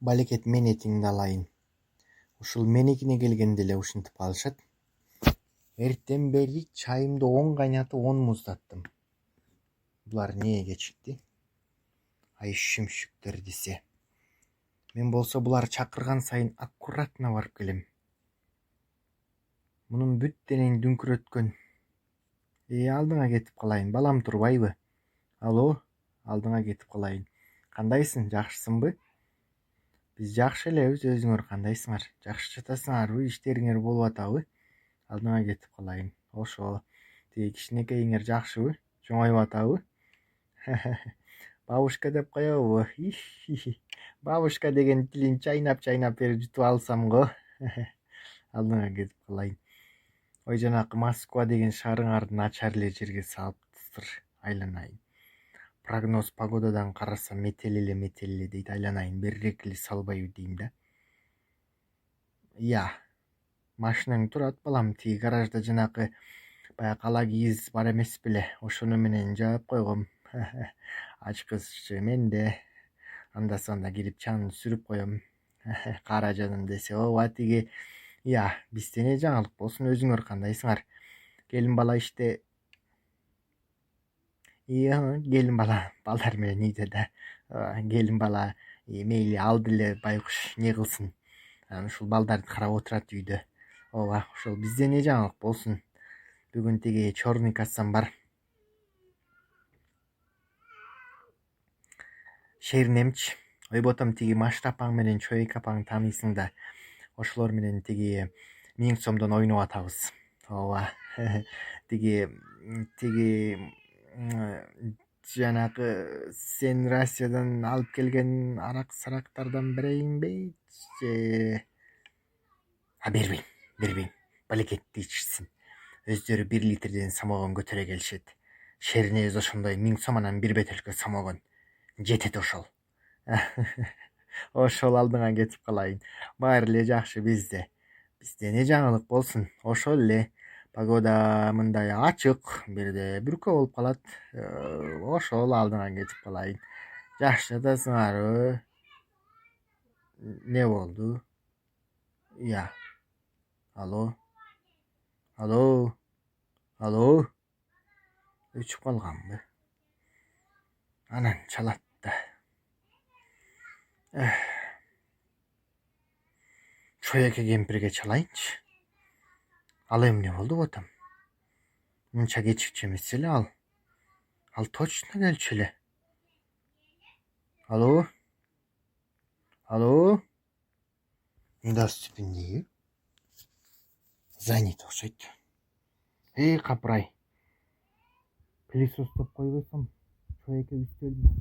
Балекет менетиңди алайын. Ушул менекине келгенде эле ушинтип алышат. Эртен бери чайымды 10 кайнатып 10 муздаттым. Булар эмнеге кечикти? Ай шүмшүктөр десе. Мен болсо булар чакырган сайын аккуратно барып келем. Мунун бүт денени дүңкүрөткөн. Алдыңа кетип калайын, балам турбайбы? Алло, алдыңа кетип калайын. Кандайсың, жакшысыңбы? Биз жакшы элебиз, өзүңөр кандайсыңар? Жакшы жатасыңарбы? Иштериңер болуп атабы? Алдыңа кетип калайын. Ошо, тиги кичинекейиңер жакшыбы? Чоңоюп атабы? Бабушка деп коебу? Бабушка деген тилин чайнап берип жутуп алсам го. Алдыңа кетип калайын. Ой, жанакы Москва деген шаарыңарды начар эле жерге салыптыр, айланайын. Прогноз погодадан карасам метел эле дейт, айланайын, берирээк эле салбайбы дейм да. Машинаң турат балам, тиги гаражда жанакы баягы кала кийиз бар эмес беле, ошону менен жаап койгом. Ачкычы менде. Анда санда кирип чанын сүрүп коем. Кара жаным десе, ооба тиги. Бизде не жаңылык болсун, өзүңөр кандайсыңар? Келин бала иште. Келин бала балдар менен үйдө да. Келин бала мейли алды эле байкуш не кылсын. Ушул балдарды карап отурат үйдө. Ооба, ошол бизде не жаңылык болсун. Бүгүн тиги черный кассам бар. Шеринемчи. Ойботом тиги Машта апаң менен Чоек апаң тааныйсың да. Ошолор менен тиги 1000 сомдон ойноп атабыз. Ооба. Тиги жанакы сен Россиядан алып келген арак-сарактардан берейинби? Бербейм. Балекетти ичсин. Өздөрү 1 литрден самогон көтөрө келишет. Шеринебиз ошондой 1000 сом анан 1 бөтөлкө самогон. Жетет ошол. Ошол алдыңа кетип калайын. Баары эле жакшы бизде. Бизде не жаңылык болсун. Ошол эле. Погода мындай ачык, бирде бүркө болуп калат. Ошол алдыңа кетип калайын. Жакшы жатасыңарбы? Не болду? Алло. Өчүп калганбы? Анан чалат да. Чоеке кемпирге чалайынчы. Ал эмне болду ботам? Мынча кечикчи эмес эле ал. Ал точно келчү эле. Алло. Недоступен. Занят окшойт. Капырай. Пылесостоп койбойсом, Чоеке үстөлдүн.